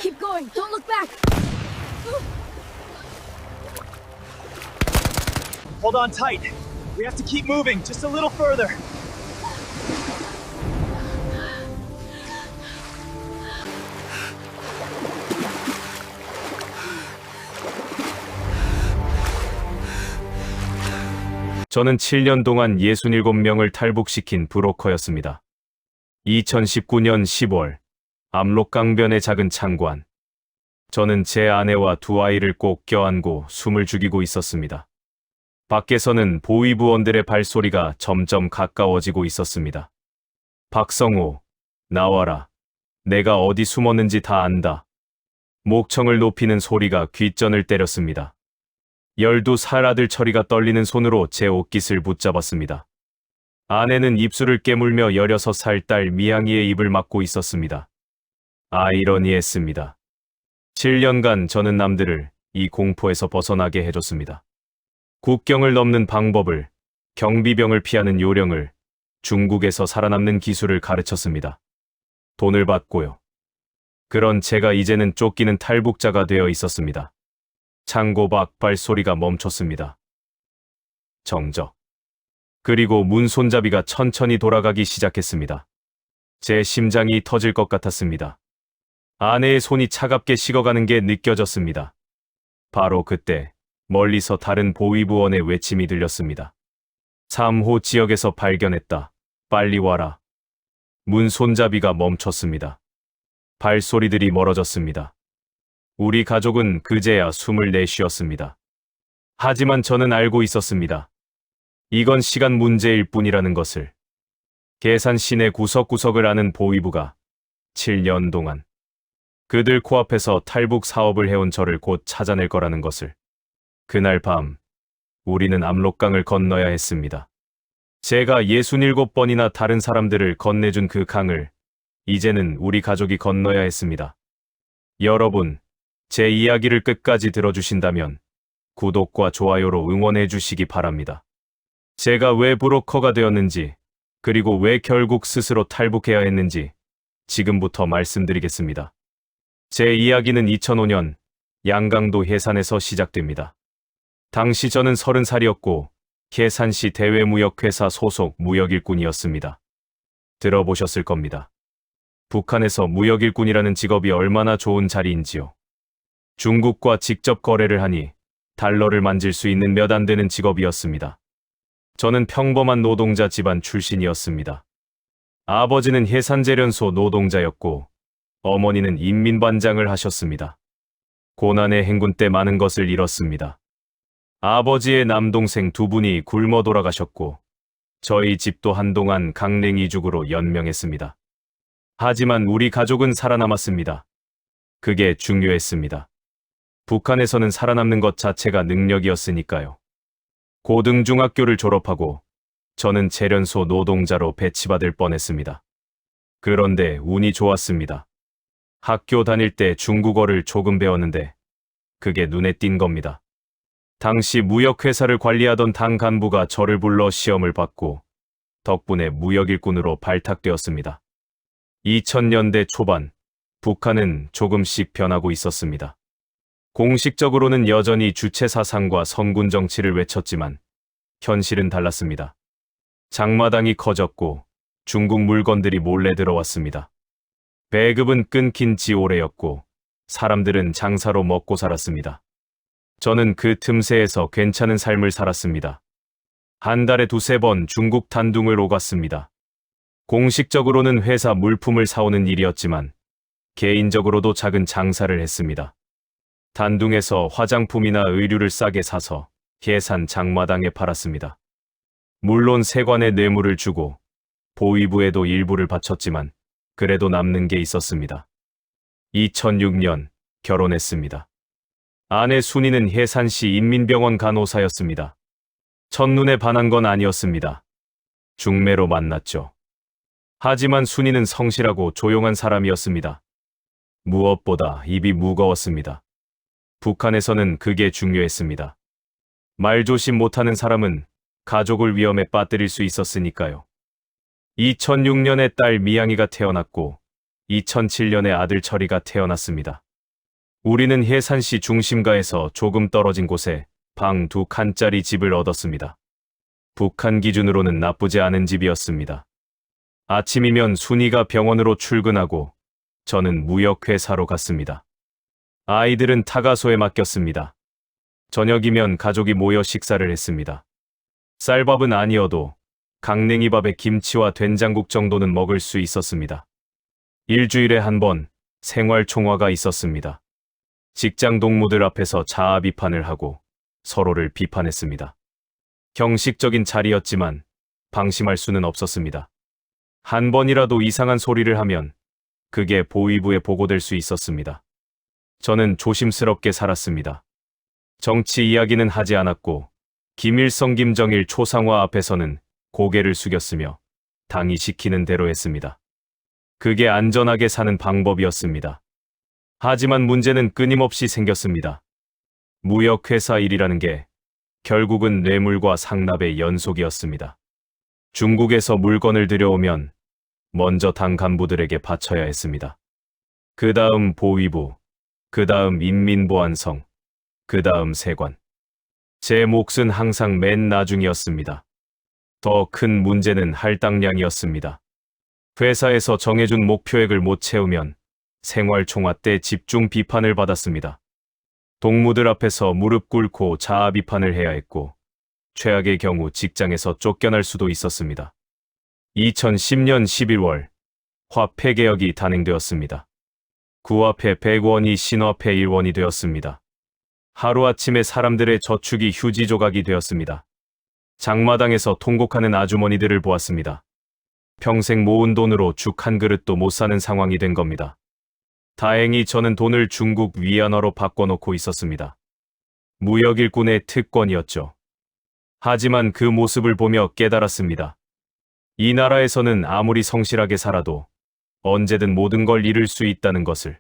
Keep going. Don't look back. Hold on tight. We have to keep moving just a little further. 저는 7년 동안 67명을 탈북시킨 브로커였습니다. 2019년 10월, 압록강변의 작은 창고 안. 저는 제 아내와 두 아이를 꼭 껴안고 숨을 죽이고 있었습니다. 밖에서는 보위부원들의 발소리가 점점 가까워지고 있었습니다. 박성호, 나와라. 내가 어디 숨었는지 다 안다. 목청을 높이는 소리가 귓전을 때렸습니다. 12살 아들 철이가 떨리는 손으로 제 옷깃을 붙잡았습니다. 아내는 입술을 깨물며 16살 딸 미양이의 입을 막고 있었습니다. 아이러니했습니다. 7년간 저는 남들을 이 공포에서 벗어나게 해줬습니다. 국경을 넘는 방법을, 경비병을 피하는 요령을, 중국에서 살아남는 기술을 가르쳤습니다. 돈을 받고요. 그런 제가 이제는 쫓기는 탈북자가 되어 있었습니다. 창고 밖 발소리가 멈췄습니다. 정적. 그리고 문 손잡이가 천천히 돌아가기 시작했습니다. 제 심장이 터질 것 같았습니다. 아내의 손이 차갑게 식어가는 게 느껴졌습니다. 바로 그때 멀리서 다른 보위부원의 외침이 들렸습니다. 3호 지역에서 발견했다. 빨리 와라. 문 손잡이가 멈췄습니다. 발소리들이 멀어졌습니다. 우리 가족은 그제야 숨을 내쉬었습니다. 하지만 저는 알고 있었습니다. 이건 시간 문제일 뿐이라는 것을. 계산 시내 구석구석을 아는 보위부가 7년 동안 그들 코앞에서 탈북 사업을 해온 저를 곧 찾아낼 거라는 것을. 그날 밤, 우리는 압록강을 건너야 했습니다. 제가 67번이나 다른 사람들을 건네준 그 강을 이제는 우리 가족이 건너야 했습니다. 여러분, 제 이야기를 끝까지 들어주신다면 구독과 좋아요로 응원해 주시기 바랍니다. 제가 왜 브로커가 되었는지, 그리고 왜 결국 스스로 탈북해야 했는지 지금부터 말씀드리겠습니다. 제 이야기는 2005년 양강도 해산에서 시작됩니다. 당시 저는 30살이었고 해산시 대외무역회사 소속 무역일꾼이었습니다. 들어보셨을 겁니다. 북한에서 무역일꾼이라는 직업이 얼마나 좋은 자리인지요. 중국과 직접 거래를 하니 달러를 만질 수 있는 몇 안 되는 직업이었습니다. 저는 평범한 노동자 집안 출신이었습니다. 아버지는 해산제련소 노동자였고 어머니는 인민반장을 하셨습니다. 고난의 행군 때 많은 것을 잃었습니다. 아버지의 남동생 2분이 굶어 돌아가셨고 저희 집도 한동안 강냉이죽으로 연명했습니다. 하지만 우리 가족은 살아남았습니다. 그게 중요했습니다. 북한에서는 살아남는 것 자체가 능력이었으니까요. 고등중학교를 졸업하고 저는 제련소 노동자로 배치받을 뻔했습니다. 그런데 운이 좋았습니다. 학교 다닐 때 중국어를 조금 배웠는데 그게 눈에 띈 겁니다. 당시 무역회사를 관리하던 당 간부가 저를 불러 시험을 받고 덕분에 무역일꾼으로 발탁되었습니다. 2000년대 초반, 북한은 조금씩 변하고 있었습니다. 공식적으로는 여전히 주체사상과 선군 정치를 외쳤지만 현실은 달랐습니다. 장마당이 커졌고 중국 물건들이 몰래 들어왔습니다. 배급은 끊긴 지 오래였고 사람들은 장사로 먹고 살았습니다. 저는 그 틈새에서 괜찮은 삶을 살았습니다. 한 달에 2~3번 중국 단둥을 오갔습니다. 공식적으로는 회사 물품을 사오는 일이었지만 개인적으로도 작은 장사를 했습니다. 단둥에서 화장품이나 의류를 싸게 사서 해산 장마당에 팔았습니다. 물론 세관에 뇌물을 주고 보위부에도 일부를 바쳤지만 그래도 남는 게 있었습니다. 2006년 결혼했습니다. 아내 순이는 해산시 인민병원 간호사였습니다. 첫눈에 반한 건 아니었습니다. 중매로 만났죠. 하지만 순이는 성실하고 조용한 사람이었습니다. 무엇보다 입이 무거웠습니다. 북한에서는 그게 중요했습니다. 말조심 못하는 사람은 가족을 위험에 빠뜨릴 수 있었으니까요. 2006년에 딸 미양이가 태어났고 2007년에 아들 철이가 태어났습니다. 우리는 해산시 중심가에서 조금 떨어진 곳에 방 2칸짜리 집을 얻었습니다. 북한 기준으로는 나쁘지 않은 집이었습니다. 아침이면 순이가 병원으로 출근하고 저는 무역회사로 갔습니다. 아이들은 타가소에 맡겼습니다. 저녁이면 가족이 모여 식사를 했습니다. 쌀밥은 아니어도 강냉이밥에 김치와 된장국 정도는 먹을 수 있었습니다. 일주일에 한 번 생활총화가 있었습니다. 직장 동무들 앞에서 자아 비판을 하고 서로를 비판했습니다. 형식적인 자리였지만 방심할 수는 없었습니다. 한 번이라도 이상한 소리를 하면 그게 보위부에 보고될 수 있었습니다. 저는 조심스럽게 살았습니다. 정치 이야기는 하지 않았고 김일성, 김정일, 초상화 앞에서는 고개를 숙였으며 당이 시키는 대로 했습니다. 그게 안전하게 사는 방법이었습니다. 하지만 문제는 끊임없이 생겼습니다. 무역회사 일이라는 게 결국은 뇌물과 상납의 연속이었습니다. 중국에서 물건을 들여오면 먼저 당 간부들에게 바쳐야 했습니다. 그 다음 보위부, 그 다음 인민보안성, 그 다음 세관. 제 몫은 항상 맨 나중이었습니다. 더 큰 문제는 할당량이었습니다. 회사에서 정해준 목표액을 못 채우면 생활총화 때 집중 비판을 받았습니다. 동무들 앞에서 무릎 꿇고 자아 비판을 해야 했고 최악의 경우 직장에서 쫓겨날 수도 있었습니다. 2010년 11월 화폐 개혁이 단행되었습니다. 구화폐 100원이 신화폐 1원이 되었습니다. 하루아침에 사람들의 저축이 휴지 조각이 되었습니다. 장마당에서 통곡하는 아주머니들을 보았습니다. 평생 모은 돈으로 죽 한 그릇도 못 사는 상황이 된 겁니다. 다행히 저는 돈을 중국 위안화로 바꿔놓고 있었습니다. 무역 일꾼의 특권이었죠. 하지만 그 모습을 보며 깨달았습니다. 이 나라에서는 아무리 성실하게 살아도 언제든 모든 걸 잃을 수 있다는 것을.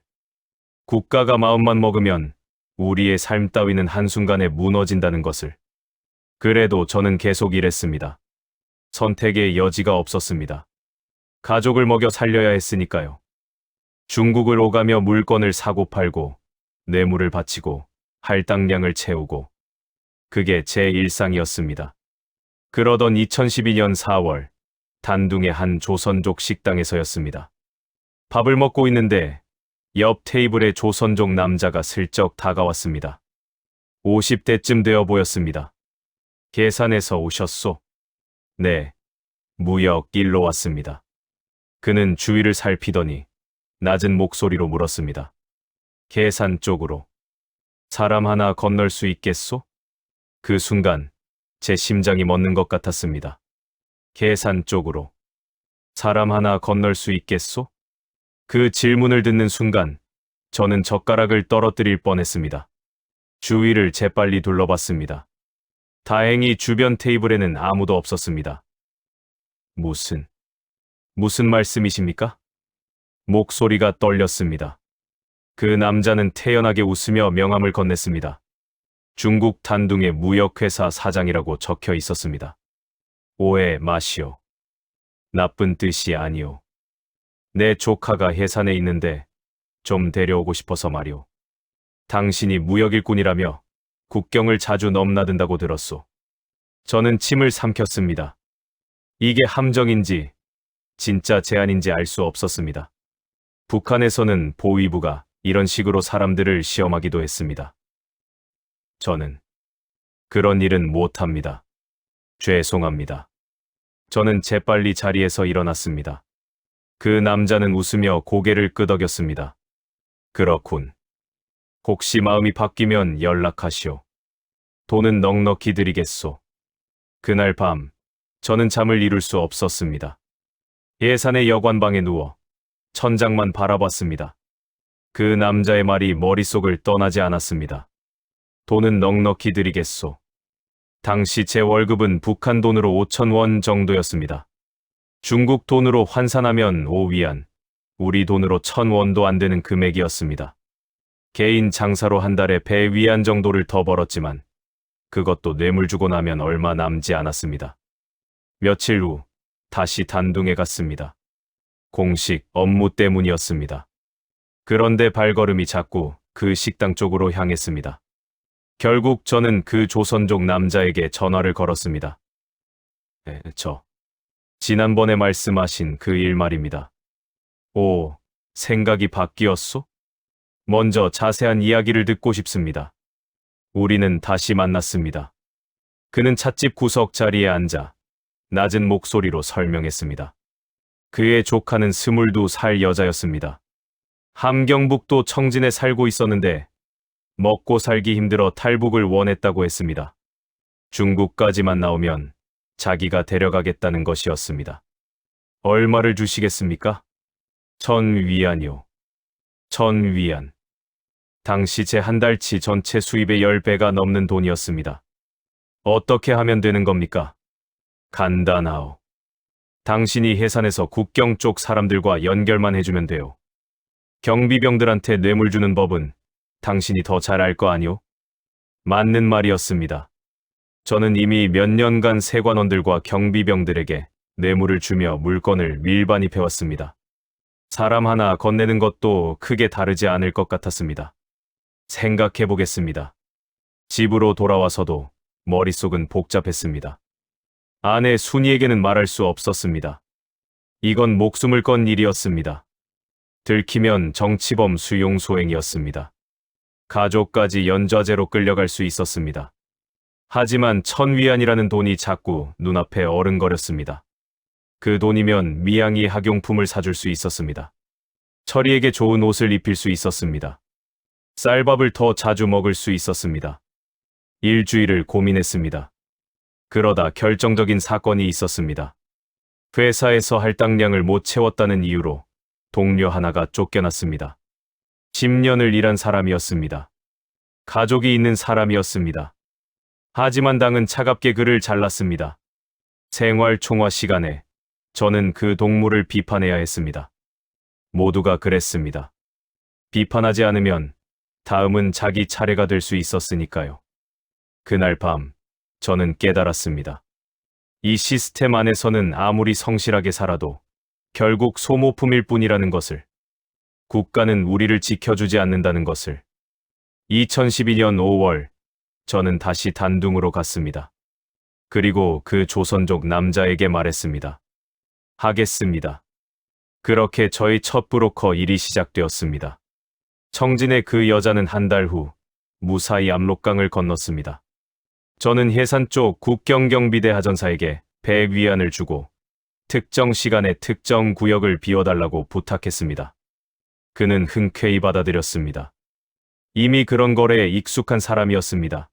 국가가 마음만 먹으면 우리의 삶 따위는 한순간에 무너진다는 것을. 그래도 저는 계속 일했습니다. 선택의 여지가 없었습니다. 가족을 먹여 살려야 했으니까요. 중국을 오가며 물건을 사고 팔고 뇌물을 바치고 할당량을 채우고 그게 제 일상이었습니다. 그러던 2012년 4월 단둥의 한 조선족 식당에서였습니다. 밥을 먹고 있는데 옆 테이블에 조선족 남자가 슬쩍 다가왔습니다. 50대쯤 되어 보였습니다. 계산해서 오셨소? 네, 무역 일로 왔습니다. 그는 주위를 살피더니 낮은 목소리로 물었습니다. 계산 쪽으로. 사람 하나 건널 수 있겠소? 그 순간 제 심장이 멎는 것 같았습니다. 계산 쪽으로. 사람 하나 건널 수 있겠소? 그 질문을 듣는 순간 저는 젓가락을 떨어뜨릴 뻔했습니다. 주위를 재빨리 둘러봤습니다. 다행히 주변 테이블에는 아무도 없었습니다. 무슨 말씀이십니까? 목소리가 떨렸습니다. 그 남자는 태연하게 웃으며 명함을 건넸습니다. 중국 단둥의 무역회사 사장이라고 적혀 있었습니다. 오해 마시오. 나쁜 뜻이 아니오. 내 조카가 해산에 있는데 좀 데려오고 싶어서 말이오. 당신이 무역일꾼이라며 국경을 자주 넘나든다고 들었소. 저는 침을 삼켰습니다. 이게 함정인지 진짜 제안인지 알 수 없었습니다. 북한에서는 보위부가 이런 식으로 사람들을 시험하기도 했습니다. 저는 그런 일은 못합니다. 죄송합니다. 저는 재빨리 자리에서 일어났습니다. 그 남자는 웃으며 고개를 끄덕였습니다. 그렇군. 혹시 마음이 바뀌면 연락하시오. 돈은 넉넉히 드리겠소. 그날 밤 저는 잠을 이룰 수 없었습니다. 예산의 여관방에 누워 천장만 바라봤습니다. 그 남자의 말이 머릿속을 떠나지 않았습니다. 돈은 넉넉히 드리겠소. 당시 제 월급은 북한 돈으로 5,000원 정도였습니다. 중국 돈으로 환산하면 5위안, 우리 돈으로 1,000원도 안 되는 금액이었습니다. 개인 장사로 한 달에 배 위안 정도를 더 벌었지만 그것도 뇌물 주고 나면 얼마 남지 않았습니다. 며칠 후 다시 단둥에 갔습니다. 공식 업무 때문이었습니다. 그런데 발걸음이 자꾸 그 식당 쪽으로 향했습니다. 결국 저는 그 조선족 남자에게 전화를 걸었습니다. 지난번에 말씀하신 그 일 말입니다. 오, 생각이 바뀌었소? 먼저 자세한 이야기를 듣고 싶습니다. 우리는 다시 만났습니다. 그는 찻집 구석 자리에 앉아 낮은 목소리로 설명했습니다. 그의 조카는 22살 여자였습니다. 함경북도 청진에 살고 있었는데 먹고 살기 힘들어 탈북을 원했다고 했습니다. 중국까지만 나오면 자기가 데려가겠다는 것이었습니다. 얼마를 주시겠습니까? 1,000위안이요. 1,000위안. 당시 제 한 달치 전체 수입의 10배가 넘는 돈이었습니다. 어떻게 하면 되는 겁니까? 간단하오. 당신이 해산해서 국경 쪽 사람들과 연결만 해주면 돼요. 경비병들한테 뇌물 주는 법은 당신이 더 잘 알 거 아니오? 맞는 말이었습니다. 저는 이미 몇 년간 세관원들과 경비병들에게 뇌물을 주며 물건을 밀반입해왔습니다. 사람 하나 건네는 것도 크게 다르지 않을 것 같았습니다. 생각해보겠습니다. 집으로 돌아와서도 머릿속은 복잡했습니다. 아내 순이에게는 말할 수 없었습니다. 이건 목숨을 건 일이었습니다. 들키면 정치범 수용 소행이었습니다. 가족까지 연좌제로 끌려갈 수 있었습니다. 하지만 1,000위안이라는 돈이 자꾸 눈앞에 어른거렸습니다. 그 돈이면 미양이 학용품을 사줄 수 있었습니다. 철이에게 좋은 옷을 입힐 수 있었습니다. 쌀밥을 더 자주 먹을 수 있었습니다. 일주일을 고민했습니다. 그러다 결정적인 사건이 있었습니다. 회사에서 할당량을 못 채웠다는 이유로 동료 하나가 쫓겨났습니다. 10년을 일한 사람이었습니다. 가족이 있는 사람이었습니다. 하지만 당은 차갑게 그를 잘랐습니다. 생활 총화 시간에 저는 그 동물을 비판해야 했습니다. 모두가 그랬습니다. 비판하지 않으면 다음은 자기 차례가 될 수 있었으니까요. 그날 밤 저는 깨달았습니다. 이 시스템 안에서는 아무리 성실하게 살아도 결국 소모품일 뿐이라는 것을, 국가는 우리를 지켜주지 않는다는 것을. 2012년 5월 저는 다시 단둥으로 갔습니다. 그리고 그 조선족 남자에게 말했습니다. 하겠습니다. 그렇게 저희 첫 브로커 일이 시작되었습니다. 청진의 그 여자는 한 달 후 무사히 압록강을 건넜습니다. 저는 해산 쪽 국경경비대 하전사에게 100위안을 주고 특정 시간에 특정 구역을 비워달라고 부탁했습니다. 그는 흔쾌히 받아들였습니다. 이미 그런 거래에 익숙한 사람이었습니다.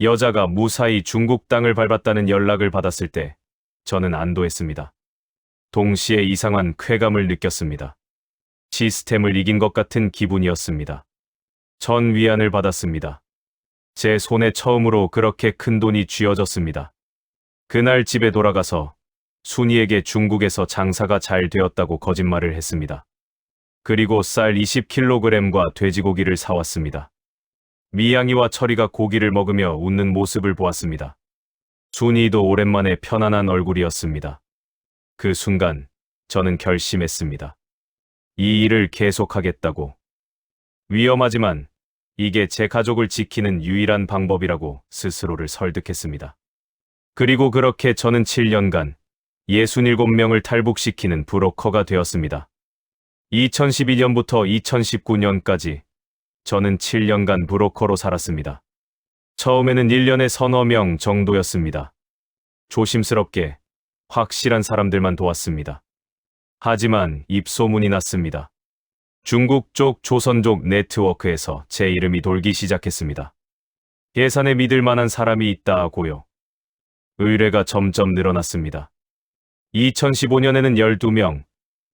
여자가 무사히 중국 땅을 밟았다는 연락을 받았을 때 저는 안도했습니다. 동시에 이상한 쾌감을 느꼈습니다. 시스템을 이긴 것 같은 기분이었습니다. 1,000위안을 받았습니다. 제 손에 처음으로 그렇게 큰 돈이 쥐어졌습니다. 그날 집에 돌아가서 순이에게 중국에서 장사가 잘 되었다고 거짓말을 했습니다. 그리고 쌀 20kg과 돼지고기를 사왔습니다. 미양이와 철이가 고기를 먹으며 웃는 모습을 보았습니다. 순이도 오랜만에 편안한 얼굴이었습니다. 그 순간 저는 결심했습니다. 이 일을 계속하겠다고. 위험하지만 이게 제 가족을 지키는 유일한 방법이라고 스스로를 설득했습니다. 그리고 그렇게 저는 7년간 67명을 탈북시키는 브로커가 되었습니다. 2012년부터 2019년까지 저는 7년간 브로커로 살았습니다. 처음에는 1년에 서너 명 정도였습니다. 조심스럽게 확실한 사람들만 도왔습니다. 하지만 입소문이 났습니다. 중국 쪽 조선족 네트워크에서 제 이름이 돌기 시작했습니다. 예산에 믿을 만한 사람이 있다고요. 의뢰가 점점 늘어났습니다. 2015년에는 12명,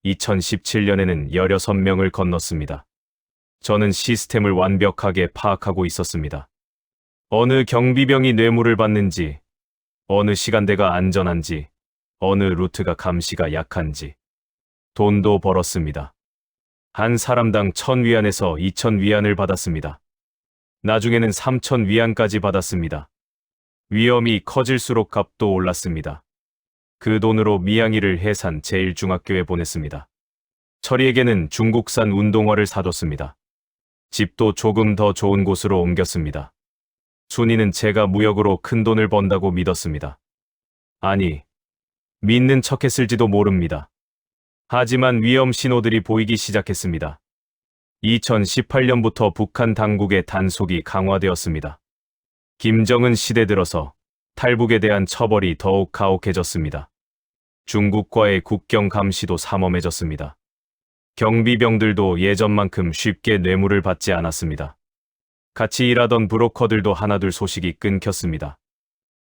2017년에는 16명을 건넜습니다. 저는 시스템을 완벽하게 파악하고 있었습니다. 어느 경비병이 뇌물을 받는지, 어느 시간대가 안전한지, 어느 루트가 감시가 약한지. 돈도 벌었습니다. 한 사람당 1,000위안에서 2,000위안을 받았습니다. 나중에는 3,000위안까지 받았습니다. 위험이 커질수록 값도 올랐습니다. 그 돈으로 미양이를 해산 제1중학교에 보냈습니다. 철이에게는 중국산 운동화를 사줬습니다. 집도 조금 더 좋은 곳으로 옮겼습니다. 순이는 제가 무역으로 큰 돈을 번다고 믿었습니다. 아니, 믿는 척했을지도 모릅니다. 하지만 위험 신호들이 보이기 시작했습니다. 2018년부터 북한 당국의 단속이 강화되었습니다. 김정은 시대 들어서 탈북에 대한 처벌이 더욱 가혹해졌습니다. 중국과의 국경 감시도 삼엄해졌습니다. 경비병들도 예전만큼 쉽게 뇌물을 받지 않았습니다. 같이 일하던 브로커들도 하나둘 소식이 끊겼습니다.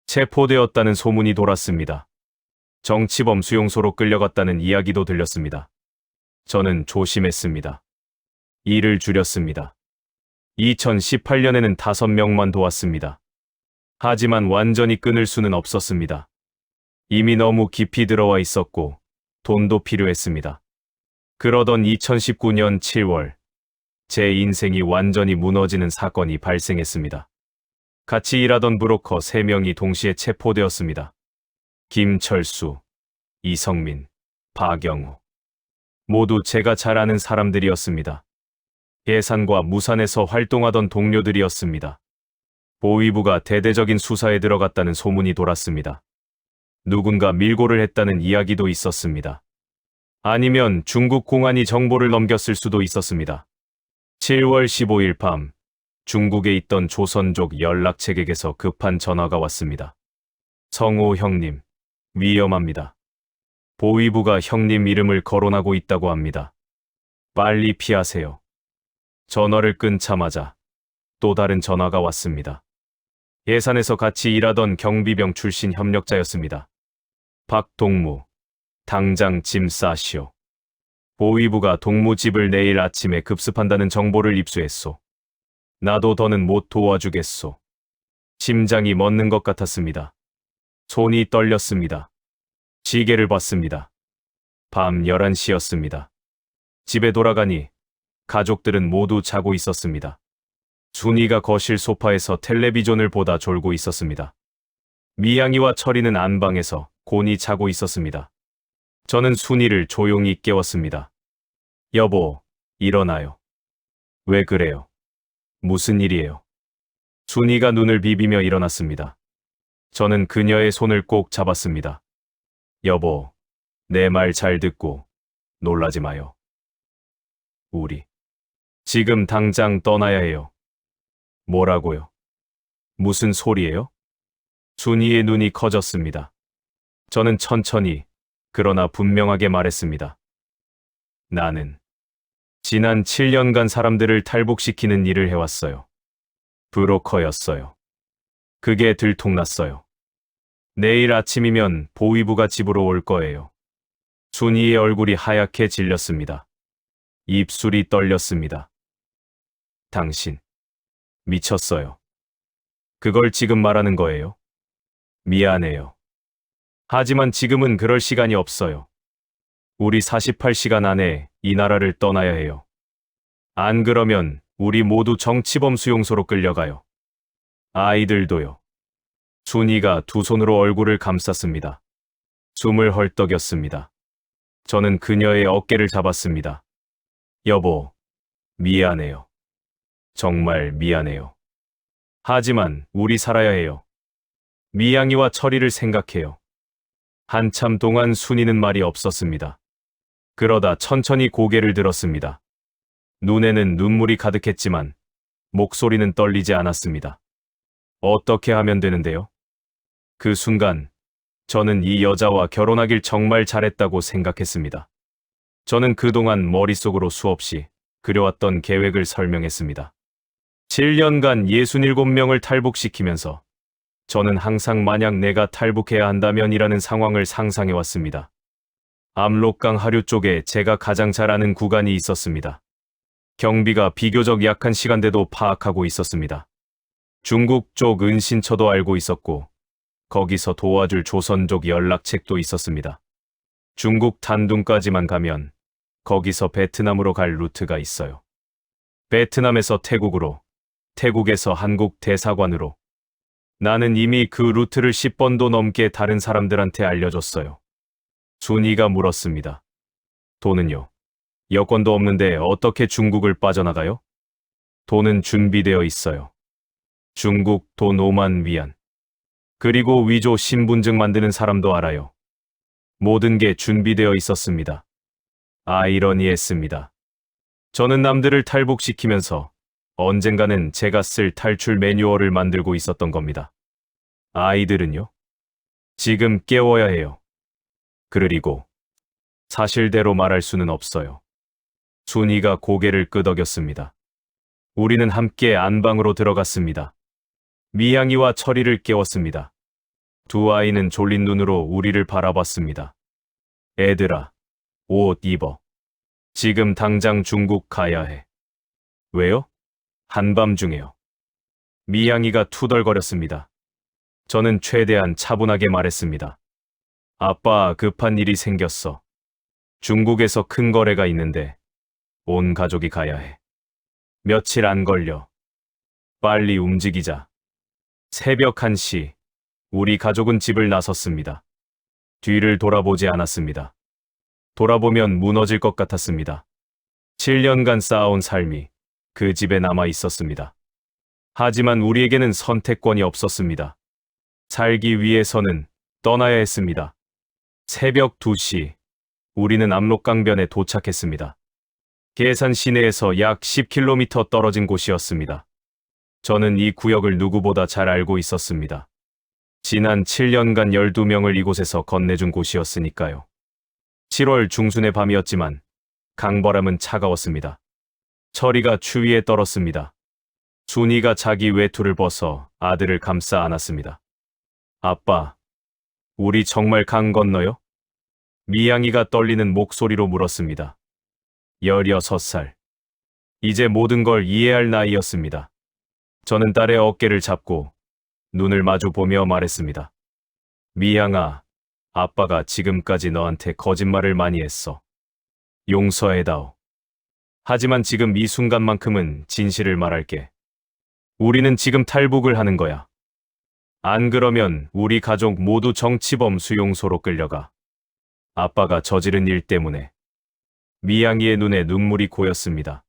체포되었다는 소문이 돌았습니다. 정치범 수용소로 끌려갔다는 이야기도 들렸습니다. 저는 조심했습니다. 일을 줄였습니다. 2018년에는 5명만 도왔습니다. 하지만 완전히 끊을 수는 없었습니다. 이미 너무 깊이 들어와 있었고 돈도 필요했습니다. 그러던 2019년 7월, 제 인생이 완전히 무너지는 사건이 발생했습니다. 같이 일하던 브로커 3명이 동시에 체포되었습니다. 김철수, 이성민, 박영우. 모두 제가 잘 아는 사람들이었습니다. 예산과 무산에서 활동하던 동료들이었습니다. 보위부가 대대적인 수사에 들어갔다는 소문이 돌았습니다. 누군가 밀고를 했다는 이야기도 있었습니다. 아니면 중국 공안이 정보를 넘겼을 수도 있었습니다. 7월 15일 밤, 중국에 있던 조선족 연락책에게서 급한 전화가 왔습니다. 성호 형님, 위험합니다. 보위부가 형님 이름을 거론하고 있다고 합니다. 빨리 피하세요. 전화를 끊자마자 또 다른 전화가 왔습니다. 예산에서 같이 일하던 경비병 출신 협력자였습니다. 박동무, 당장 짐 싸시오. 보위부가 동무 집을 내일 아침에 급습한다는 정보를 입수했소. 나도 더는 못 도와주겠소. 심장이 멎는 것 같았습니다. 손이 떨렸습니다. 시계를 봤습니다. 밤 11시였습니다. 집에 돌아가니 가족들은 모두 자고 있었습니다. 순이가 거실 소파에서 텔레비전을 보다 졸고 있었습니다. 미양이와 철이는 안방에서 곤히 자고 있었습니다. 저는 순이를 조용히 깨웠습니다. 여보, 일어나요. 왜 그래요? 무슨 일이에요? 순이가 눈을 비비며 일어났습니다. 저는 그녀의 손을 꼭 잡았습니다. 여보, 내 말 잘 듣고 놀라지 마요. 우리 지금 당장 떠나야 해요. 뭐라고요? 무슨 소리예요? 순이의 눈이 커졌습니다. 저는 천천히 그러나 분명하게 말했습니다. 나는 지난 7년간 사람들을 탈북시키는 일을 해왔어요. 브로커였어요. 그게 들통났어요. 내일 아침이면 보위부가 집으로 올 거예요. 순이의 얼굴이 하얗게 질렸습니다. 입술이 떨렸습니다. 당신, 미쳤어요. 그걸 지금 말하는 거예요? 미안해요. 하지만 지금은 그럴 시간이 없어요. 우리 48시간 안에 이 나라를 떠나야 해요. 안 그러면 우리 모두 정치범 수용소로 끌려가요. 아이들도요. 순이가 두 손으로 얼굴을 감쌌습니다. 숨을 헐떡였습니다. 저는 그녀의 어깨를 잡았습니다. 여보, 미안해요. 정말 미안해요. 하지만 우리 살아야 해요. 미양이와 철이를 생각해요. 한참 동안 순이는 말이 없었습니다. 그러다 천천히 고개를 들었습니다. 눈에는 눈물이 가득했지만 목소리는 떨리지 않았습니다. 어떻게 하면 되는데요? 그 순간 저는 이 여자와 결혼하길 정말 잘했다고 생각했습니다. 저는 그동안 머릿속으로 수없이 그려왔던 계획을 설명했습니다. 7년간 67명을 탈북시키면서 저는 항상 만약 내가 탈북해야 한다면이라는 상황을 상상해왔습니다. 압록강 하류 쪽에 제가 가장 잘 아는 구간이 있었습니다. 경비가 비교적 약한 시간대도 파악하고 있었습니다. 중국 쪽 은신처도 알고 있었고 거기서 도와줄 조선족 연락책도 있었습니다. 중국 단둥까지만 가면 거기서 베트남으로 갈 루트가 있어요. 베트남에서 태국으로, 태국에서 한국 대사관으로. 나는 이미 그 루트를 10번도 넘게 다른 사람들한테 알려줬어요. 순이가 물었습니다. 돈은요? 여권도 없는데 어떻게 중국을 빠져나가요? 돈은 준비되어 있어요. 중국 돈 5만 위안. 그리고 위조 신분증 만드는 사람도 알아요. 모든 게 준비되어 있었습니다. 아이러니했습니다. 저는 남들을 탈북시키면서 언젠가는 제가 쓸 탈출 매뉴얼을 만들고 있었던 겁니다. 아이들은요? 지금 깨워야 해요. 그리고 사실대로 말할 수는 없어요. 순이가 고개를 끄덕였습니다. 우리는 함께 안방으로 들어갔습니다. 미양이와 철이를 깨웠습니다. 두 아이는 졸린 눈으로 우리를 바라봤습니다. 애들아, 옷 입어. 지금 당장 중국 가야 해. 왜요? 한밤중에요. 미양이가 투덜거렸습니다. 저는 최대한 차분하게 말했습니다. 아빠, 급한 일이 생겼어. 중국에서 큰 거래가 있는데 온 가족이 가야 해. 며칠 안 걸려. 빨리 움직이자. 새벽 1시, 우리 가족은 집을 나섰습니다. 뒤를 돌아보지 않았습니다. 돌아보면 무너질 것 같았습니다. 7년간 쌓아온 삶이 그 집에 남아 있었습니다. 하지만 우리에게는 선택권이 없었습니다. 살기 위해서는 떠나야 했습니다. 새벽 2시, 우리는 압록강변에 도착했습니다. 계산 시내에서 약 10km 떨어진 곳이었습니다. 저는 이 구역을 누구보다 잘 알고 있었습니다. 지난 7년간 12명을 이곳에서 건네준 곳이었으니까요. 7월 중순의 밤이었지만 강바람은 차가웠습니다. 철이가 추위에 떨었습니다. 순이가 자기 외투를 벗어 아들을 감싸 안았습니다. 아빠, 우리 정말 강 건너요? 미양이가 떨리는 목소리로 물었습니다. 16살. 이제 모든 걸 이해할 나이였습니다. 저는 딸의 어깨를 잡고 눈을 마주 보며 말했습니다. 미양아, 아빠가 지금까지 너한테 거짓말을 많이 했어. 용서해다오. 하지만 지금 이 순간만큼은 진실을 말할게. 우리는 지금 탈북을 하는 거야. 안 그러면 우리 가족 모두 정치범 수용소로 끌려가. 아빠가 저지른 일 때문에. 미양이의 눈에 눈물이 고였습니다.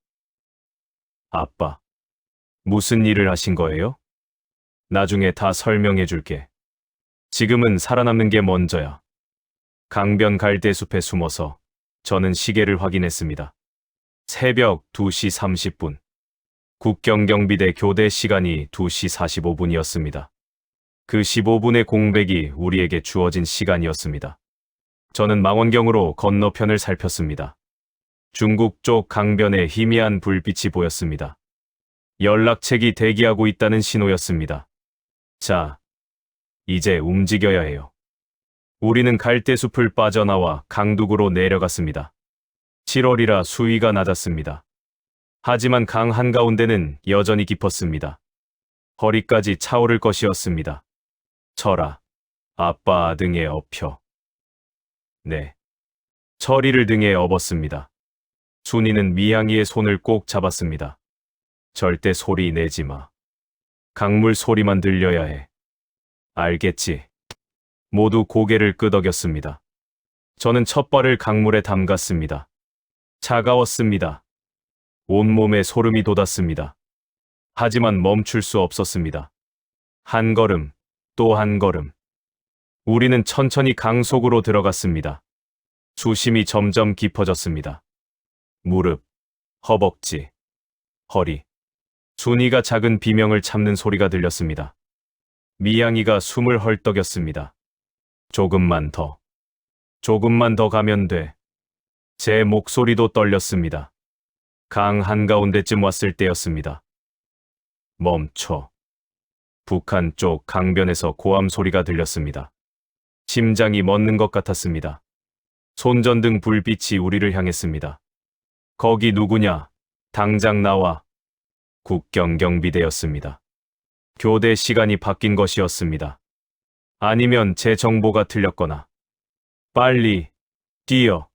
아빠, 무슨 일을 하신 거예요? 나중에 다 설명해 줄게. 지금은 살아남는 게 먼저야. 강변 갈대숲에 숨어서 저는 시계를 확인했습니다. 새벽 2시 30분. 국경경비대 교대 시간이 2시 45분이었습니다. 그 15분의 공백이 우리에게 주어진 시간이었습니다. 저는 망원경으로 건너편을 살폈습니다. 중국 쪽 강변에 희미한 불빛이 보였습니다. 연락책이 대기하고 있다는 신호였습니다. 자, 이제 움직여야 해요. 우리는 갈대숲을 빠져나와 강둑으로 내려갔습니다. 7월이라 수위가 낮았습니다. 하지만 강 한가운데는 여전히 깊었습니다. 허리까지 차오를 것이었습니다. 철아, 아빠 등에 업혀. 네. 철이를 등에 업었습니다. 순이는 미양이의 손을 꼭 잡았습니다. 절대 소리 내지 마. 강물 소리만 들려야 해. 알겠지? 모두 고개를 끄덕였습니다. 저는 첫 발을 강물에 담갔습니다. 차가웠습니다. 온몸에 소름이 돋았습니다. 하지만 멈출 수 없었습니다. 한 걸음, 또 한 걸음. 우리는 천천히 강 속으로 들어갔습니다. 수심이 점점 깊어졌습니다. 무릎, 허벅지, 허리. 순이가 작은 비명을 참는 소리가 들렸습니다. 미양이가 숨을 헐떡였습니다. 조금만 더 가면 돼. 제 목소리도 떨렸습니다. 강 한가운데쯤 왔을 때였습니다. 멈춰. 북한 쪽 강변에서 고함 소리가 들렸습니다. 심장이 멎는 것 같았습니다. 손전등 불빛이 우리를 향했습니다. 거기 누구냐? 당장 나와. 국경경비대였습니다. 교대 시간이 바뀐 것이었습니다. 아니면 제 정보가 틀렸거나. 빨리 뛰어.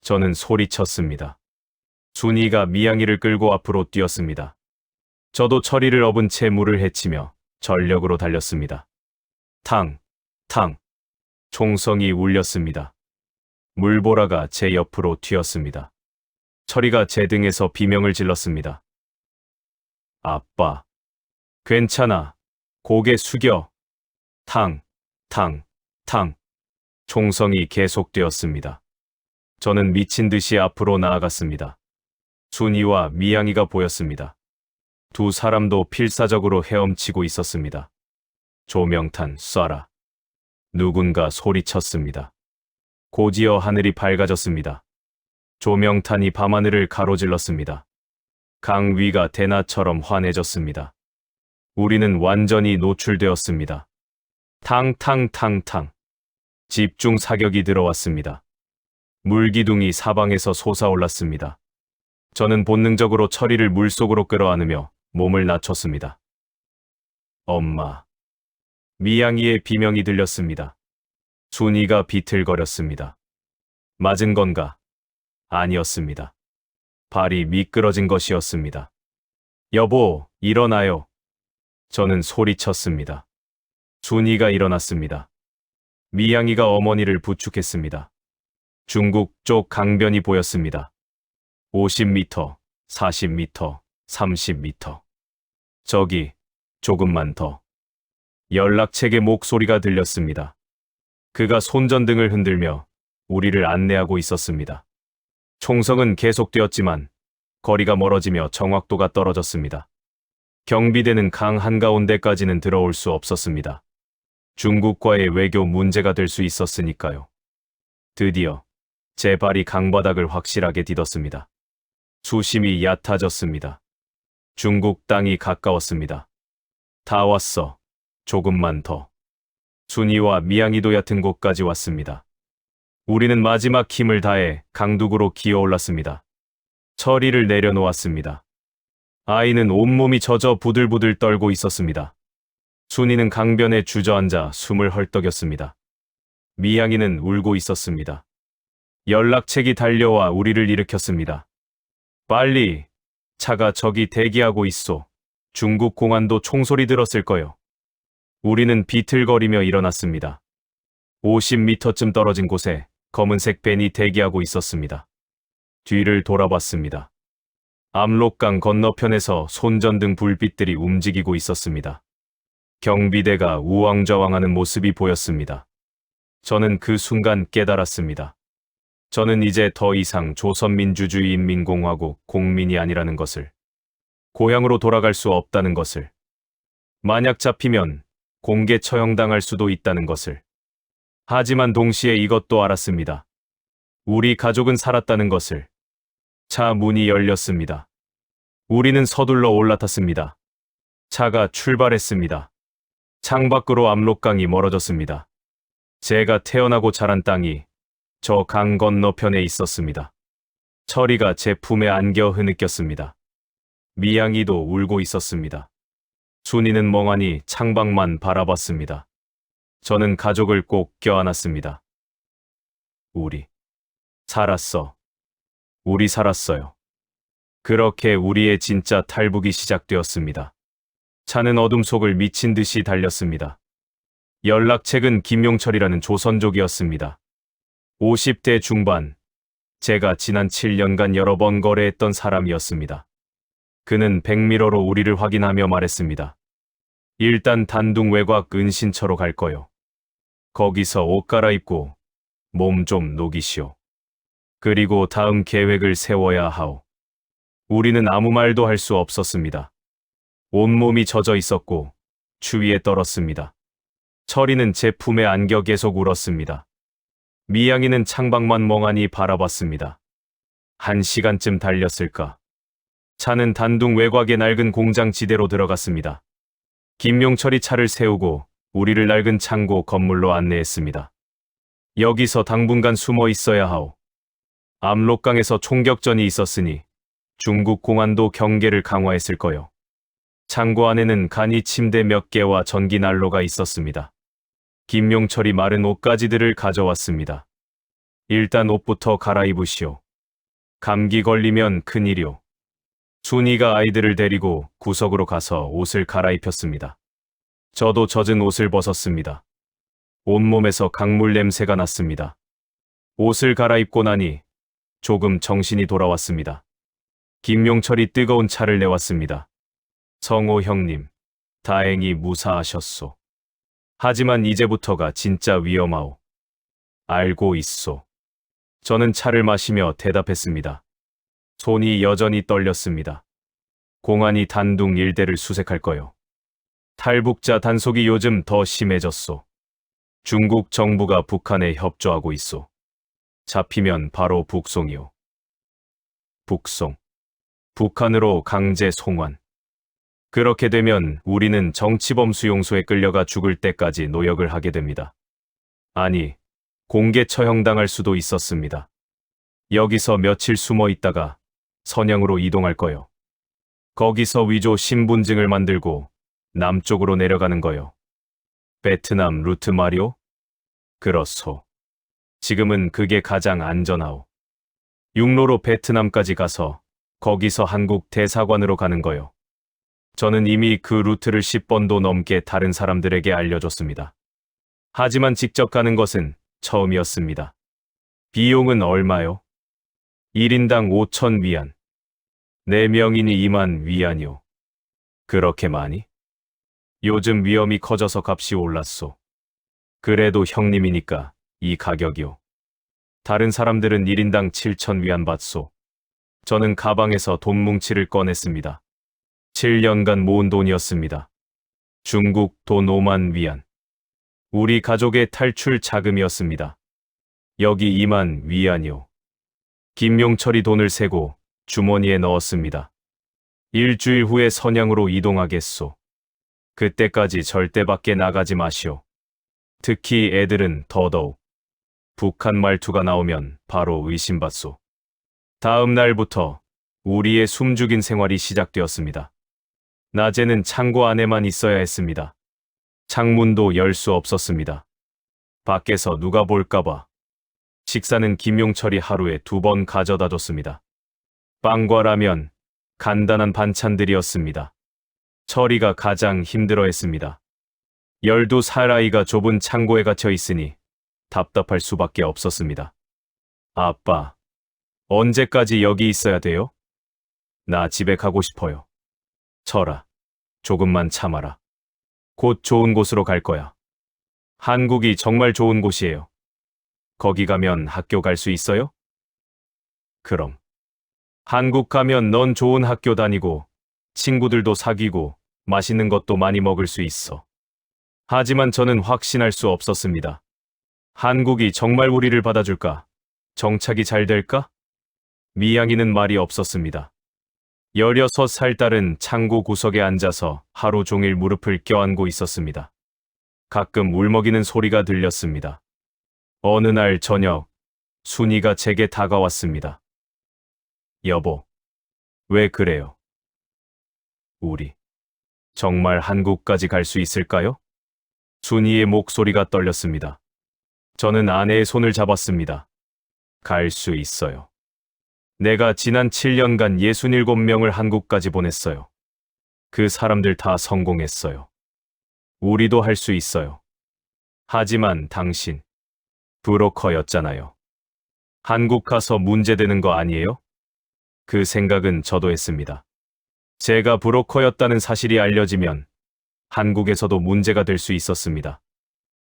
저는 소리쳤습니다. 순이가 미양이를 끌고 앞으로 뛰었습니다. 저도 철이를 업은 채 물을 헤치며 전력으로 달렸습니다. 탕, 탕. 총성이 울렸습니다. 물보라가 제 옆으로 튀었습니다. 철이가 제 등에서 비명을 질렀습니다. 아빠. 괜찮아. 고개 숙여. 탕, 탕, 탕. 총성이 계속되었습니다. 저는 미친 듯이 앞으로 나아갔습니다. 순이와 미양이가 보였습니다. 두 사람도 필사적으로 헤엄치고 있었습니다. 조명탄 쏴라. 누군가 소리쳤습니다. 곧이어 하늘이 밝아졌습니다. 조명탄이 밤하늘을 가로질렀습니다. 강 위가 대낮처럼 환해졌습니다. 우리는 완전히 노출되었습니다. 탕탕탕탕. 집중 사격이 들어왔습니다. 물기둥이 사방에서 솟아올랐습니다. 저는 본능적으로 처리를 물속으로 끌어안으며 몸을 낮췄습니다. 엄마. 미양이의 비명이 들렸습니다. 순이가 비틀거렸습니다. 맞은 건가? 아니었습니다. 발이 미끄러진 것이었습니다. 여보, 일어나요. 저는 소리쳤습니다. 순이가 일어났습니다. 미양이가 어머니를 부축했습니다. 중국 쪽 강변이 보였습니다. 50m, 40m, 30m. 저기, 조금만 더. 연락책의 목소리가 들렸습니다. 그가 손전등을 흔들며 우리를 안내하고 있었습니다. 총성은 계속되었지만 거리가 멀어지며 정확도가 떨어졌습니다. 경비대는 강 한가운데까지는 들어올 수 없었습니다. 중국과의 외교 문제가 될 수 있었으니까요. 드디어 제 발이 강바닥을 확실하게 디뎠습니다. 수심이 얕아졌습니다. 중국 땅이 가까웠습니다. 다 왔어. 조금만 더. 순이와 미양이도 얕은 곳까지 왔습니다. 우리는 마지막 힘을 다해 강둑으로 기어올랐습니다. 처리를 내려놓았습니다. 아이는 온몸이 젖어 부들부들 떨고 있었습니다. 순이는 강변에 주저앉아 숨을 헐떡였습니다. 미양이는 울고 있었습니다. 연락책이 달려와 우리를 일으켰습니다. 빨리, 차가 저기 대기하고 있소. 중국 공안도 총소리 들었을 거요. 우리는 비틀거리며 일어났습니다. 50m쯤 떨어진 곳에 검은색 밴이 대기하고 있었습니다. 뒤를 돌아봤습니다. 압록강 건너편에서 손전등 불빛들이 움직이고 있었습니다. 경비대가 우왕좌왕하는 모습이 보였습니다. 저는 그 순간 깨달았습니다. 저는 이제 더 이상 조선민주주의인민공화국 국민이 아니라는 것을, 고향으로 돌아갈 수 없다는 것을, 만약 잡히면 공개 처형당할 수도 있다는 것을. 하지만 동시에 이것도 알았습니다. 우리 가족은 살았다는 것을. 차 문이 열렸습니다. 우리는 서둘러 올라탔습니다. 차가 출발했습니다. 창밖으로 압록강이 멀어졌습니다. 제가 태어나고 자란 땅이 저 강 건너편에 있었습니다. 철이가 제 품에 안겨 흐느꼈습니다. 미양이도 울고 있었습니다. 순이는 멍하니 창밖만 바라봤습니다. 저는 가족을 꼭 껴안았습니다. 우리 살았어. 우리 살았어요. 그렇게 우리의 진짜 탈북이 시작되었습니다. 차는 어둠 속을 미친 듯이 달렸습니다. 연락책은 김용철이라는 조선족이었습니다. 50대 중반, 제가 지난 7년간 여러 번 거래했던 사람이었습니다. 그는 백미러로 우리를 확인하며 말했습니다. 일단 단둥 외곽 은신처로 갈 거요. 거기서 옷 갈아입고 몸 좀 녹이시오. 그리고 다음 계획을 세워야 하오. 우리는 아무 말도 할 수 없었습니다. 온몸이 젖어 있었고 추위에 떨었습니다. 철이는 제 품에 안겨 계속 울었습니다. 미양이는 창밖만 멍하니 바라봤습니다. 1시간쯤 달렸을까. 차는 단둥 외곽의 낡은 공장 지대로 들어갔습니다. 김용철이 차를 세우고 우리를 낡은 창고 건물로 안내했습니다. 여기서 당분간 숨어 있어야 하오. 압록강에서 총격전이 있었으니 중국 공안도 경계를 강화했을 거요. 창고 안에는 간이 침대 몇 개와 전기 난로가 있었습니다. 김용철이 마른 옷가지들을 가져왔습니다. 일단 옷부터 갈아입으시오. 감기 걸리면 큰일이오. 순이가 아이들을 데리고 구석으로 가서 옷을 갈아입혔습니다. 저도 젖은 옷을 벗었습니다. 온몸에서 강물 냄새가 났습니다. 옷을 갈아입고 나니 조금 정신이 돌아왔습니다. 김용철이 뜨거운 차를 내왔습니다. 성호 형님, 다행히 무사하셨소. 하지만 이제부터가 진짜 위험하오. 알고 있소. 저는 차를 마시며 대답했습니다. 손이 여전히 떨렸습니다. 공안이 단둥 일대를 수색할 거요. 탈북자 단속이 요즘 더 심해졌소. 중국 정부가 북한에 협조하고 있소. 잡히면 바로 북송이요. 북송. 북한으로 강제 송환. 그렇게 되면 우리는 정치범 수용소에 끌려가 죽을 때까지 노역을 하게 됩니다. 아니, 공개 처형당할 수도 있었습니다. 여기서 며칠 숨어 있다가 선양으로 이동할 거요. 거기서 위조 신분증을 만들고 남쪽으로 내려가는 거요. 베트남 루트 말이오? 그렇소. 지금은 그게 가장 안전하오. 육로로 베트남까지 가서 거기서 한국 대사관으로 가는 거요. 저는 이미 그 루트를 10번도 넘게 다른 사람들에게 알려줬습니다. 하지만 직접 가는 것은 처음이었습니다. 비용은 얼마요? 1인당 5천 위안. 4명이니 2만 위안이요. 그렇게 많이? 요즘 위험이 커져서 값이 올랐소. 그래도 형님이니까 이 가격이요. 다른 사람들은 1인당 7천 위안 받소. 저는 가방에서 돈 뭉치를 꺼냈습니다. 7년간 모은 돈이었습니다. 중국 돈 5만 위안. 우리 가족의 탈출 자금이었습니다. 여기 2만 위안이요. 김용철이 돈을 세고 주머니에 넣었습니다. 일주일 후에 선양으로 이동하겠소. 그때까지 절대 밖에 나가지 마시오. 특히 애들은 더더욱. 북한 말투가 나오면 바로 의심받소. 다음 날부터 우리의 숨죽인 생활이 시작되었습니다. 낮에는 창고 안에만 있어야 했습니다. 창문도 열 수 없었습니다. 밖에서 누가 볼까봐. 식사는 김용철이 하루에 2번 가져다 줬습니다. 빵과 라면, 간단한 반찬들이었습니다. 철이가 가장 힘들어했습니다. 12살 아이가 좁은 창고에 갇혀 있으니 답답할 수밖에 없었습니다. 아빠, 언제까지 여기 있어야 돼요? 나 집에 가고 싶어요. 철아, 조금만 참아라. 곧 좋은 곳으로 갈 거야. 한국이 정말 좋은 곳이에요. 거기 가면 학교 갈 수 있어요? 그럼. 한국 가면 넌 좋은 학교 다니고 친구들도 사귀고 맛있는 것도 많이 먹을 수 있어. 하지만 저는 확신할 수 없었습니다. 한국이 정말 우리를 받아줄까? 정착이 잘 될까? 미양이는 말이 없었습니다. 16살 딸은 창고 구석에 앉아서 하루 종일 무릎을 껴안고 있었습니다. 가끔 울먹이는 소리가 들렸습니다. 어느 날 저녁, 순이가 제게 다가왔습니다. 여보, 왜 그래요? 우리 정말 한국까지 갈 수 있을까요? 순이의 목소리가 떨렸습니다. 저는 아내의 손을 잡았습니다. 갈 수 있어요. 내가 지난 7년간 67명을 한국까지 보냈어요. 그 사람들 다 성공했어요. 우리도 할 수 있어요. 하지만 당신, 브로커였잖아요. 한국 가서 문제되는 거 아니에요? 그 생각은 저도 했습니다. 제가 브로커였다는 사실이 알려지면 한국에서도 문제가 될 수 있었습니다.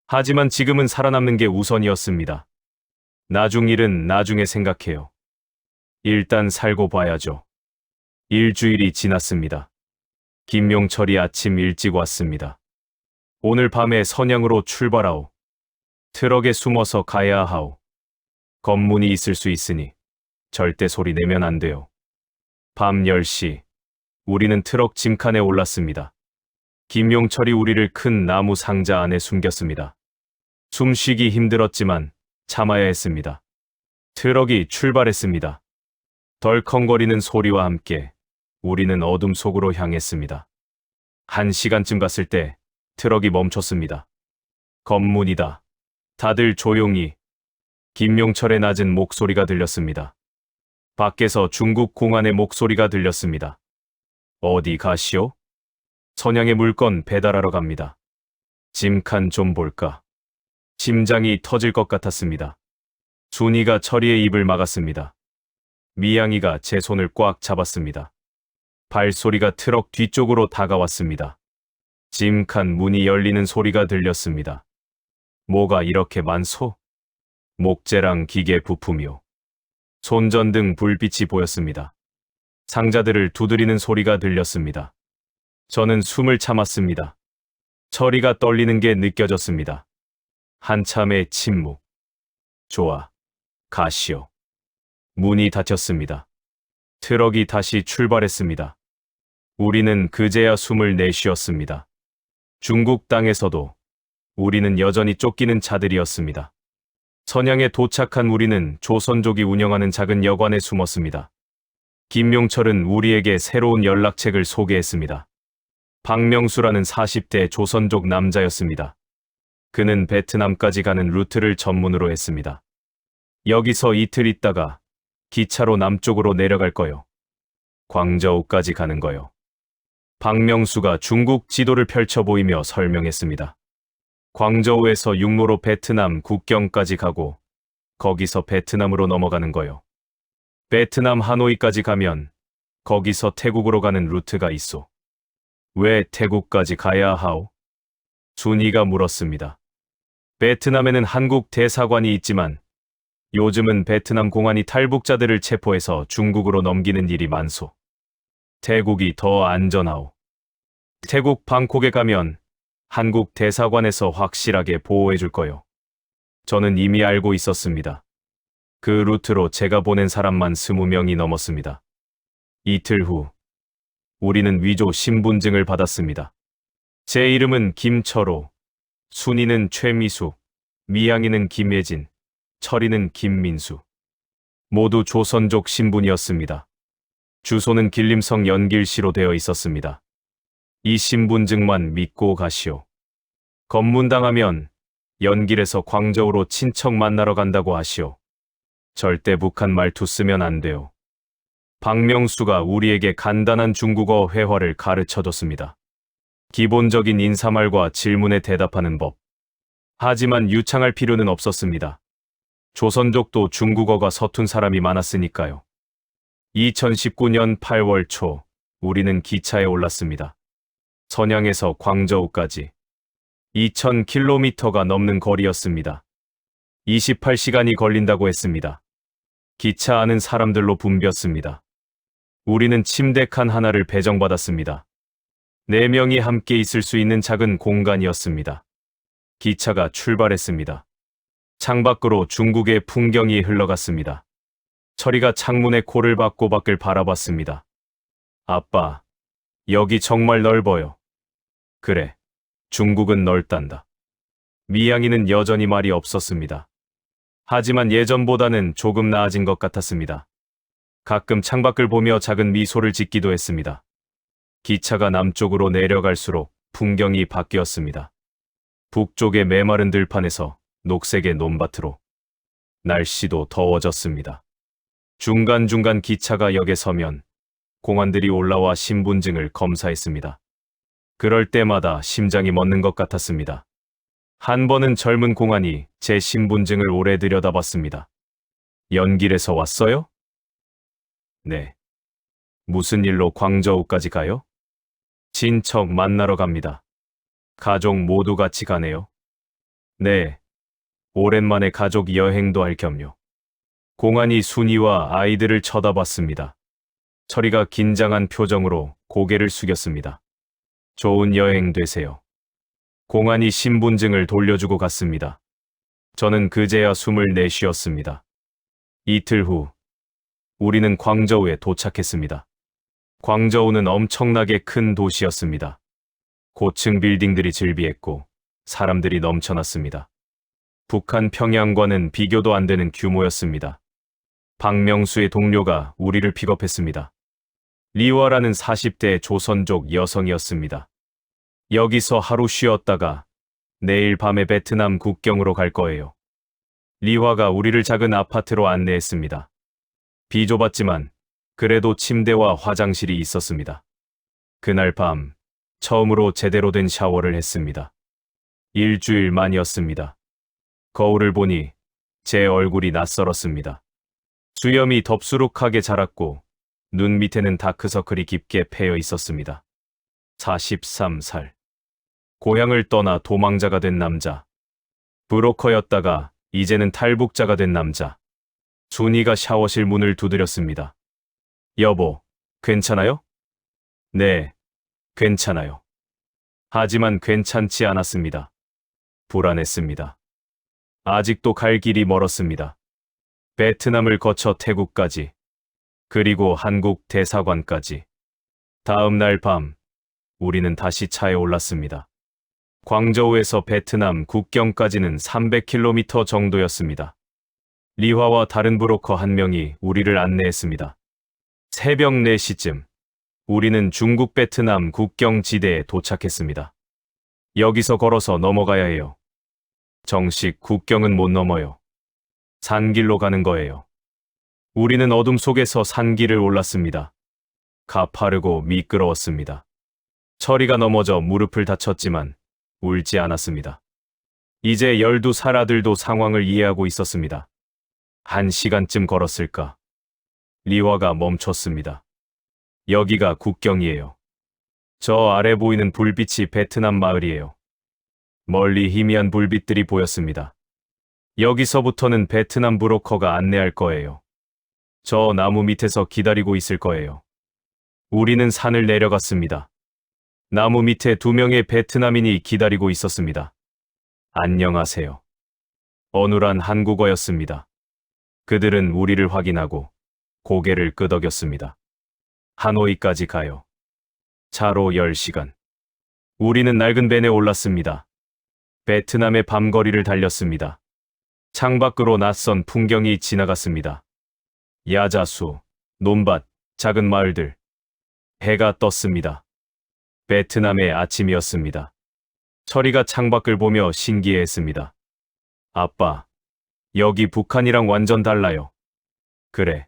하지만 지금은 살아남는 게 우선이었습니다. 나중 일은 나중에 생각해요. 일단 살고 봐야죠. 일주일이 지났습니다. 김용철이 아침 일찍 왔습니다. 오늘 밤에 선양으로 출발하오. 트럭에 숨어서 가야 하오. 검문이 있을 수 있으니 절대 소리 내면 안 돼요. 밤 10시, 우리는 트럭 짐칸에 올랐습니다. 김용철이 우리를 큰 나무 상자 안에 숨겼습니다. 숨쉬기 힘들었지만 참아야 했습니다. 트럭이 출발했습니다. 덜컹거리는 소리와 함께 우리는 어둠 속으로 향했습니다. 1시간쯤 갔을 때 트럭이 멈췄습니다. 검문이다. 다들 조용히. 김용철의 낮은 목소리가 들렸습니다. 밖에서 중국 공안의 목소리가 들렸습니다. 어디 가시오? 선양의 물건 배달하러 갑니다. 짐칸 좀 볼까? 심장이 터질 것 같았습니다. 순이가 철이의 입을 막았습니다. 미양이가 제 손을 꽉 잡았습니다. 발소리가 트럭 뒤쪽으로 다가왔습니다. 짐칸 문이 열리는 소리가 들렸습니다. 뭐가 이렇게 많소? 목재랑 기계 부품이요. 손전등 불빛이 보였습니다. 상자들을 두드리는 소리가 들렸습니다. 저는 숨을 참았습니다. 처리가 떨리는 게 느껴졌습니다. 한참의 침묵. 좋아, 가시오. 문이 닫혔습니다. 트럭이 다시 출발했습니다. 우리는 그제야 숨을 내쉬었습니다. 중국 땅에서도 우리는 여전히 쫓기는 자들이었습니다. 선양에 도착한 우리는 조선족이 운영하는 작은 여관에 숨었습니다. 김용철은 우리에게 새로운 연락책을 소개했습니다. 박명수라는 40대 조선족 남자였습니다. 그는 베트남까지 가는 루트를 전문으로 했습니다. 여기서 이틀 있다가 기차로 남쪽으로 내려갈 거요. 광저우까지 가는 거요. 박명수가 중국 지도를 펼쳐 보이며 설명했습니다. 광저우에서 육로로 베트남 국경까지 가고 거기서 베트남으로 넘어가는 거요. 베트남 하노이까지 가면 거기서 태국으로 가는 루트가 있소. 왜 태국까지 가야 하오? 순이가 물었습니다. 베트남에는 한국 대사관이 있지만 요즘은 베트남 공안이 탈북자들을 체포해서 중국으로 넘기는 일이 많소. 태국이 더 안전하오. 태국 방콕에 가면 한국 대사관에서 확실하게 보호해 줄 거요. 저는 이미 알고 있었습니다. 그 루트로 제가 보낸 사람만 20명이 넘었습니다. 이틀 후, 우리는 위조 신분증을 받았습니다. 제 이름은 김철호, 순이는 최미숙, 미양이는 김예진, 철이는 김민수. 모두 조선족 신분이었습니다. 주소는 길림성 연길시로 되어 있었습니다. 이 신분증만 믿고 가시오. 검문당하면 연길에서 광저우로 친척 만나러 간다고 하시오. 절대 북한 말투 쓰면 안 돼요. 박명수가 우리에게 간단한 중국어 회화를 가르쳐줬습니다. 기본적인 인사말과 질문에 대답하는 법. 하지만 유창할 필요는 없었습니다. 조선족도 중국어가 서툰 사람이 많았으니까요. 2019년 8월 초, 우리는 기차에 올랐습니다. 선양에서 광저우까지 2000km가 넘는 거리였습니다. 28시간이 걸린다고 했습니다. 기차 안은 사람들로 붐볐습니다. 우리는 침대 칸 하나를 배정받았습니다. 4명이 함께 있을 수 있는 작은 공간이었습니다. 기차가 출발했습니다. 창밖으로 중국의 풍경이 흘러갔습니다. 철이가 창문에 코를 박고 밖을 바라봤습니다. 아빠, 여기 정말 넓어요. 그래, 중국은 넓단다. 미양이는 여전히 말이 없었습니다. 하지만 예전보다는 조금 나아진 것 같았습니다. 가끔 창밖을 보며 작은 미소를 짓기도 했습니다. 기차가 남쪽으로 내려갈수록 풍경이 바뀌었습니다. 북쪽의 메마른 들판에서 녹색의 논밭으로 날씨도 더워졌습니다. 중간중간 기차가 역에 서면 공안들이 올라와 신분증을 검사했습니다. 그럴 때마다 심장이 멎는 것 같았습니다. 한 번은 젊은 공안이 제 신분증을 오래 들여다봤습니다. 연길에서 왔어요? 네. 무슨 일로 광저우까지 가요? 친척 만나러 갑니다. 가족 모두 같이 가네요. 네. 오랜만에 가족 여행도 할 겸요. 공안이 순이와 아이들을 쳐다봤습니다. 철이가 긴장한 표정으로 고개를 숙였습니다. 좋은 여행 되세요. 공안이 신분증을 돌려주고 갔습니다. 저는 그제야 숨을 내쉬었습니다. 이틀 후, 우리는 광저우에 도착했습니다. 광저우는 엄청나게 큰 도시였습니다. 고층 빌딩들이 즐비했고 사람들이 넘쳐났습니다. 북한 평양과는 비교도 안 되는 규모였습니다. 박명수의 동료가 우리를 픽업했습니다. 리와라는 40대 조선족 여성이었습니다. 여기서 하루 쉬었다가 내일 밤에 베트남 국경으로 갈 거예요. 리화가 우리를 작은 아파트로 안내했습니다. 비좁았지만 그래도 침대와 화장실이 있었습니다. 그날 밤 처음으로 제대로 된 샤워를 했습니다. 일주일 만이었습니다. 거울을 보니 제 얼굴이 낯설었습니다. 수염이 덥수룩하게 자랐고 눈 밑에는 다크서클이 깊게 패여 있었습니다. 43살. 고향을 떠나 도망자가 된 남자. 브로커였다가 이제는 탈북자가 된 남자. 순이가 샤워실 문을 두드렸습니다. 여보, 괜찮아요? 네, 괜찮아요. 하지만 괜찮지 않았습니다. 불안했습니다. 아직도 갈 길이 멀었습니다. 베트남을 거쳐 태국까지, 그리고 한국 대사관까지. 다음 날 밤, 우리는 다시 차에 올랐습니다. 광저우에서 베트남 국경까지는 300km 정도였습니다. 리화와 다른 브로커 한 명이 우리를 안내했습니다. 새벽 4시쯤, 우리는 중국 베트남 국경 지대에 도착했습니다. 여기서 걸어서 넘어가야 해요. 정식 국경은 못 넘어요. 산길로 가는 거예요. 우리는 어둠 속에서 산길을 올랐습니다. 가파르고 미끄러웠습니다. 철이가 넘어져 무릎을 다쳤지만 울지 않았습니다. 이제 12살 아들도 상황을 이해하고 있었습니다. 1시간쯤 걸었을까? 리화가 멈췄습니다. 여기가 국경이에요. 저 아래 보이는 불빛이 베트남 마을이에요. 멀리 희미한 불빛들이 보였습니다. 여기서부터는 베트남 브로커가 안내할 거예요. 저 나무 밑에서 기다리고 있을 거예요. 우리는 산을 내려갔습니다. 나무 밑에 2명의 베트남인이 기다리고 있었습니다. 안녕하세요. 어눌한 한국어였습니다. 그들은 우리를 확인하고 고개를 끄덕였습니다. 하노이까지 가요. 차로 10시간. 우리는 낡은 벤에 올랐습니다. 베트남의 밤거리를 달렸습니다. 창밖으로 낯선 풍경이 지나갔습니다. 야자수, 논밭, 작은 마을들. 해가 떴습니다. 베트남의 아침이었습니다. 철이가 창밖을 보며 신기해했습니다. 아빠, 여기 북한이랑 완전 달라요. 그래,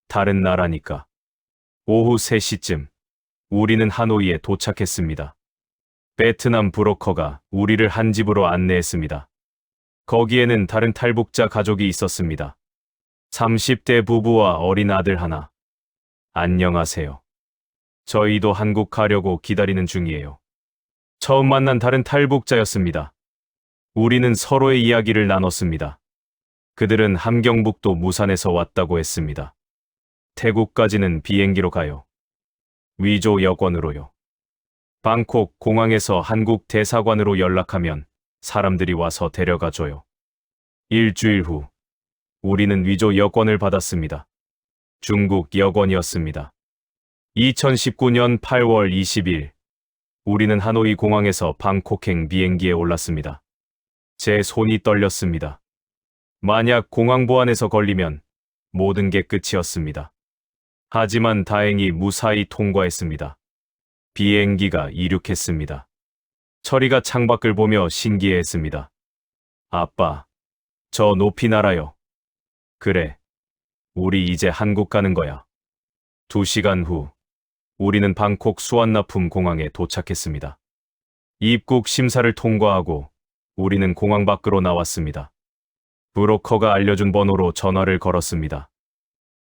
다른 나라니까. 오후 3시쯤, 우리는 하노이에 도착했습니다. 베트남 브로커가 우리를 한 집으로 안내했습니다. 거기에는 다른 탈북자 가족이 있었습니다. 30대 부부와 어린 아들 하나. 안녕하세요. 저희도 한국 가려고 기다리는 중이에요. 처음 만난 다른 탈북자였습니다. 우리는 서로의 이야기를 나눴습니다. 그들은 함경북도 무산에서 왔다고 했습니다. 태국까지는 비행기로 가요. 위조 여권으로요. 방콕 공항에서 한국 대사관으로 연락하면 사람들이 와서 데려가줘요. 일주일 후, 우리는 위조 여권을 받았습니다. 중국 여권이었습니다. 2019년 8월 20일, 우리는 하노이 공항에서 방콕행 비행기에 올랐습니다. 제 손이 떨렸습니다. 만약 공항 보안에서 걸리면 모든 게 끝이었습니다. 하지만 다행히 무사히 통과했습니다. 비행기가 이륙했습니다. 철이가 창밖을 보며 신기해했습니다. 아빠, 저 높이 날아요. 그래, 우리 이제 한국 가는 거야. 2시간 후, 우리는 방콕 수완나품 공항에 도착했습니다. 입국 심사를 통과하고 우리는 공항 밖으로 나왔습니다. 브로커가 알려준 번호로 전화를 걸었습니다.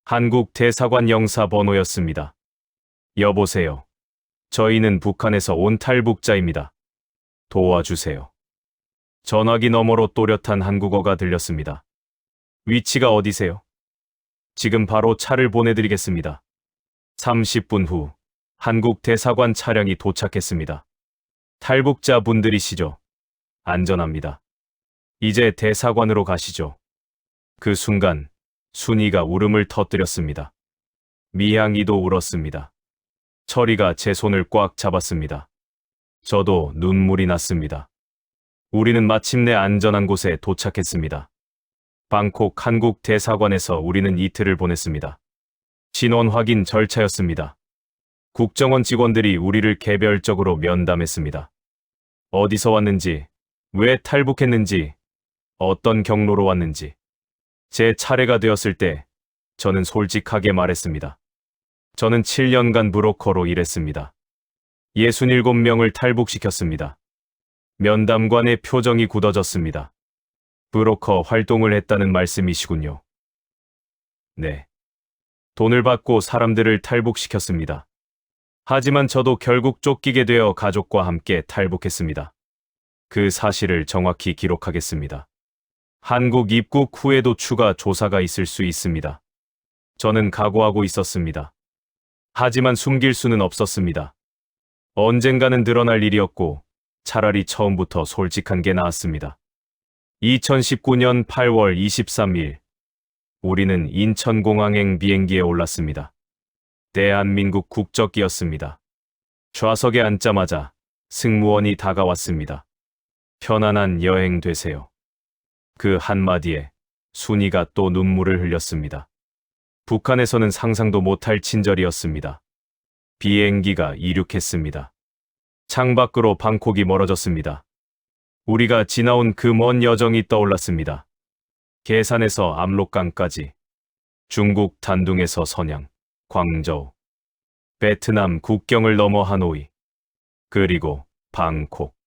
한국 대사관 영사 번호였습니다. 여보세요. 저희는 북한에서 온 탈북자입니다. 도와주세요. 전화기 너머로 또렷한 한국어가 들렸습니다. 위치가 어디세요? 지금 바로 차를 보내드리겠습니다. 30분 후, 한국 대사관 차량이 도착했습니다. 탈북자 분들이시죠? 안전합니다. 이제 대사관으로 가시죠. 그 순간, 순이가 울음을 터뜨렸습니다. 미향이도 울었습니다. 철이가 제 손을 꽉 잡았습니다. 저도 눈물이 났습니다. 우리는 마침내 안전한 곳에 도착했습니다. 방콕 한국 대사관에서 우리는 이틀을 보냈습니다. 신원 확인 절차였습니다. 국정원 직원들이 우리를 개별적으로 면담했습니다. 어디서 왔는지, 왜 탈북했는지, 어떤 경로로 왔는지. 제 차례가 되었을 때 저는 솔직하게 말했습니다. 저는 7년간 브로커로 일했습니다. 67명을 탈북시켰습니다. 면담관의 표정이 굳어졌습니다. 브로커 활동을 했다는 말씀이시군요. 네. 돈을 받고 사람들을 탈북시켰습니다. 하지만 저도 결국 쫓기게 되어 가족과 함께 탈북했습니다. 그 사실을 정확히 기록하겠습니다. 한국 입국 후에도 추가 조사가 있을 수 있습니다. 저는 각오하고 있었습니다. 하지만 숨길 수는 없었습니다. 언젠가는 드러날 일이었고 차라리 처음부터 솔직한 게 나았습니다. 2019년 8월 23일 우리는 인천공항행 비행기에 올랐습니다. 대한민국 국적기였습니다. 좌석에 앉자마자 승무원이 다가왔습니다. 편안한 여행 되세요. 그 한마디에 순이가 또 눈물을 흘렸습니다. 북한에서는 상상도 못할 친절이었습니다. 비행기가 이륙했습니다. 창밖으로 방콕이 멀어졌습니다. 우리가 지나온 그 먼 여정이 떠올랐습니다. 계산에서 압록강까지, 중국 단둥에서 선양, 광저우, 베트남 국경을 넘어 하노이, 그리고 방콕.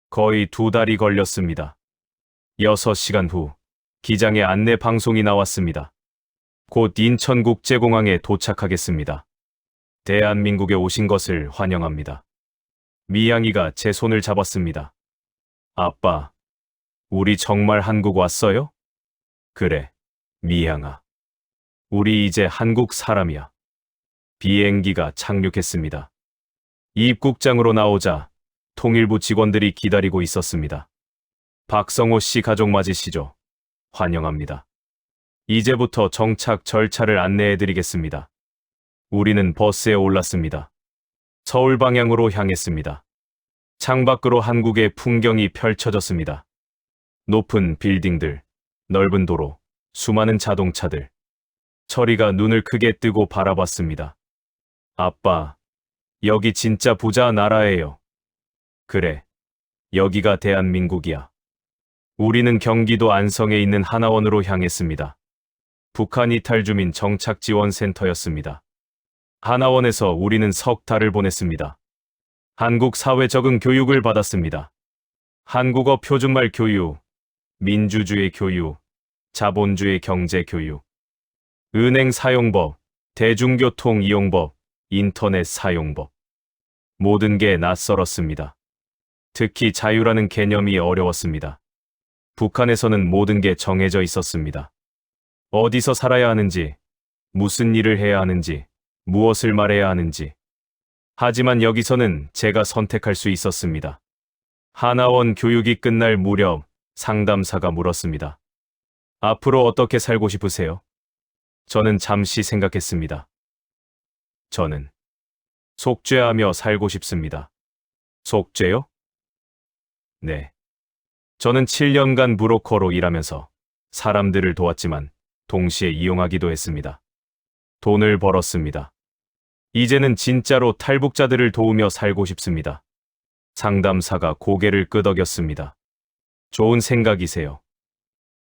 거의 2달이 걸렸습니다. 6시간 후 기장의 안내 방송이 나왔습니다. 곧 인천국제공항에 도착하겠습니다. 대한민국에 오신 것을 환영합니다. 미양이가 제 손을 잡았습니다. 아빠, 우리 정말 한국 왔어요? 그래, 미양아. 우리 이제 한국 사람이야. 비행기가 착륙했습니다. 입국장으로 나오자 통일부 직원들이 기다리고 있었습니다. 박성호 씨 가족 맞으시죠? 환영합니다. 이제부터 정착 절차를 안내해드리겠습니다. 우리는 버스에 올랐습니다. 서울 방향으로 향했습니다. 창밖으로 한국의 풍경이 펼쳐졌습니다. 높은 빌딩들, 넓은 도로, 수많은 자동차들. 철이가 눈을 크게 뜨고 바라봤습니다. 아빠, 여기 진짜 부자 나라예요. 그래, 여기가 대한민국이야. 우리는 경기도 안성에 있는 하나원으로 향했습니다. 북한 이탈 주민 정착 지원 센터였습니다. 하나원에서 우리는 석 달을 보냈습니다. 한국 사회 적응 교육을 받았습니다. 한국어 표준말 교육, 민주주의 교육, 자본주의 경제 교육, 은행 사용법, 대중교통 이용법, 인터넷 사용법. 모든 게 낯설었습니다. 특히 자유라는 개념이 어려웠습니다. 북한에서는 모든 게 정해져 있었습니다. 어디서 살아야 하는지, 무슨 일을 해야 하는지, 무엇을 말해야 하는지. 하지만 여기서는 제가 선택할 수 있었습니다. 하나원 교육이 끝날 무렵 상담사가 물었습니다. 앞으로 어떻게 살고 싶으세요? 저는 잠시 생각했습니다. 저는 속죄하며 살고 싶습니다. 속죄요? 네. 저는 7년간 브로커로 일하면서 사람들을 도왔지만 동시에 이용하기도 했습니다. 돈을 벌었습니다. 이제는 진짜로 탈북자들을 도우며 살고 싶습니다. 상담사가 고개를 끄덕였습니다. 좋은 생각이세요.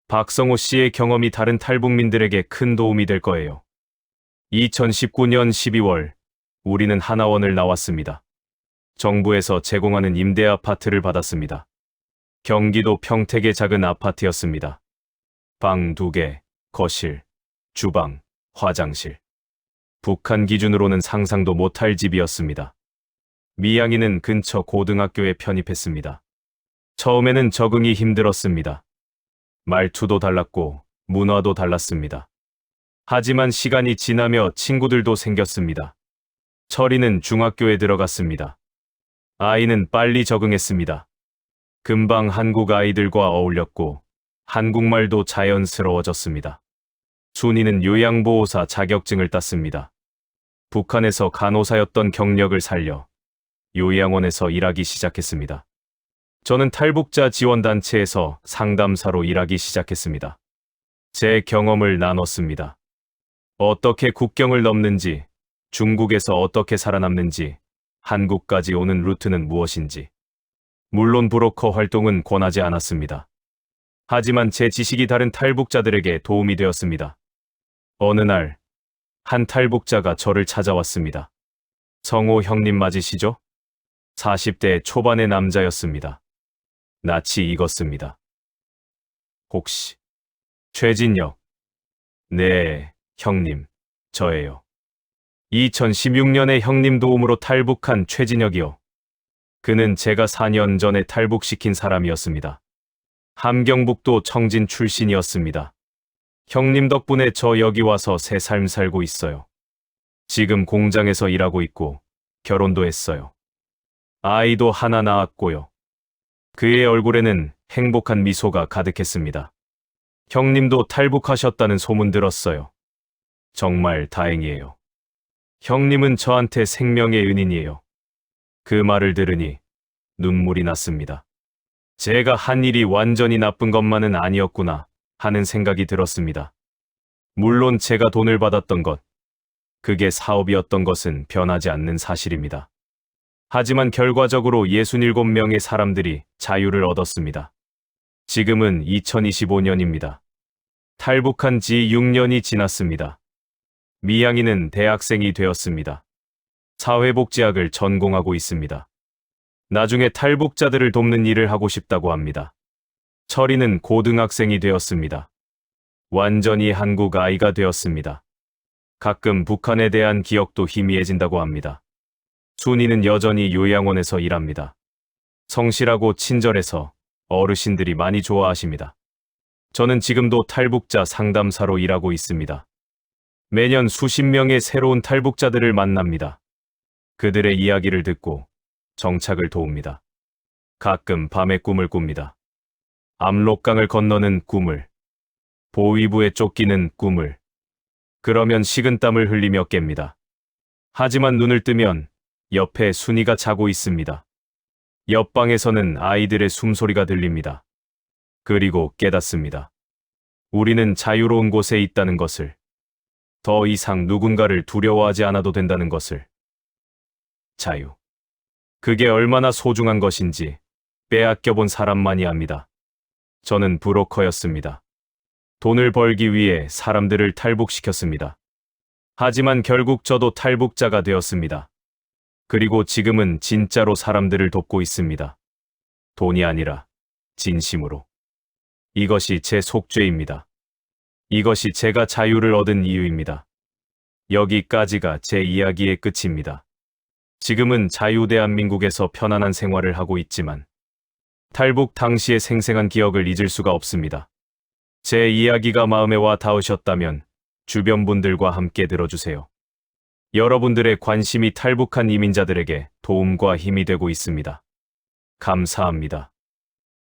박성호 씨의 경험이 다른 탈북민들에게 큰 도움이 될 거예요. 2019년 12월, 우리는 하나원을 나왔습니다. 정부에서 제공하는 임대 아파트를 받았습니다. 경기도 평택의 작은 아파트였습니다. 방 2개, 거실, 주방, 화장실. 북한 기준으로는 상상도 못할 집이었습니다. 미양이는 근처 고등학교에 편입했습니다. 처음에는 적응이 힘들었습니다. 말투도 달랐고 문화도 달랐습니다. 하지만 시간이 지나며 친구들도 생겼습니다. 철이는 중학교에 들어갔습니다. 아이는 빨리 적응했습니다. 금방 한국 아이들과 어울렸고 한국말도 자연스러워졌습니다. 순이는 요양보호사 자격증을 땄습니다. 북한에서 간호사였던 경력을 살려 요양원에서 일하기 시작했습니다. 저는 탈북자 지원단체에서 상담사로 일하기 시작했습니다. 제 경험을 나눴습니다. 어떻게 국경을 넘는지, 중국에서 어떻게 살아남는지, 한국까지 오는 루트는 무엇인지. 물론 브로커 활동은 권하지 않았습니다. 하지만 제 지식이 다른 탈북자들에게 도움이 되었습니다. 어느 날, 한 탈북자가 저를 찾아왔습니다. 성호 형님 맞으시죠? 40대 초반의 남자였습니다. 낯이 익었습니다. 혹시 최진혁? 네, 형님. 저예요. 2016년에 형님 도움으로 탈북한 최진혁이요. 그는 제가 4년 전에 탈북시킨 사람이었습니다. 함경북도 청진 출신이었습니다. 형님 덕분에 저 여기 와서 새 삶 살고 있어요. 지금 공장에서 일하고 있고 결혼도 했어요. 아이도 하나 낳았고요. 그의 얼굴에는 행복한 미소가 가득했습니다. 형님도 탈북하셨다는 소문 들었어요. 정말 다행이에요. 형님은 저한테 생명의 은인이에요. 그 말을 들으니 눈물이 났습니다. 제가 한 일이 완전히 나쁜 것만은 아니었구나 하는 생각이 들었습니다. 물론 제가 돈을 받았던 것, 그게 사업이었던 것은 변하지 않는 사실입니다. 하지만 결과적으로 67명의 사람들이 자유를 얻었습니다. 지금은 2025년입니다. 탈북한 지 6년이 지났습니다. 미양이는 대학생이 되었습니다. 사회복지학을 전공하고 있습니다. 나중에 탈북자들을 돕는 일을 하고 싶다고 합니다. 철이는 고등학생이 되었습니다. 완전히 한국 아이가 되었습니다. 가끔 북한에 대한 기억도 희미해진다고 합니다. 순이는 여전히 요양원에서 일합니다. 성실하고 친절해서 어르신들이 많이 좋아하십니다. 저는 지금도 탈북자 상담사로 일하고 있습니다. 매년 수십 명의 새로운 탈북자들을 만납니다. 그들의 이야기를 듣고 정착을 도웁니다. 가끔 밤에 꿈을 꿉니다. 압록강을 건너는 꿈을, 보위부에 쫓기는 꿈을. 그러면 식은땀을 흘리며 깹니다. 하지만 눈을 뜨면 옆에 순이가 자고 있습니다. 옆방에서는 아이들의 숨소리가 들립니다. 그리고 깨닫습니다. 우리는 자유로운 곳에 있다는 것을, 더 이상 누군가를 두려워하지 않아도 된다는 것을. 자유. 그게 얼마나 소중한 것인지 빼앗겨본 사람만이 압니다. 저는 브로커였습니다. 돈을 벌기 위해 사람들을 탈북시켰습니다. 하지만 결국 저도 탈북자가 되었습니다. 그리고 지금은 진짜로 사람들을 돕고 있습니다. 돈이 아니라 진심으로. 이것이 제 속죄입니다. 이것이 제가 자유를 얻은 이유입니다. 여기까지가 제 이야기의 끝입니다. 지금은 자유대한민국에서 편안한 생활을 하고 있지만 탈북 당시의 생생한 기억을 잊을 수가 없습니다. 제 이야기가 마음에 와 닿으셨다면 주변 분들과 함께 들어주세요. 여러분들의 관심이 탈북한 이민자들에게 도움과 힘이 되고 있습니다. 감사합니다.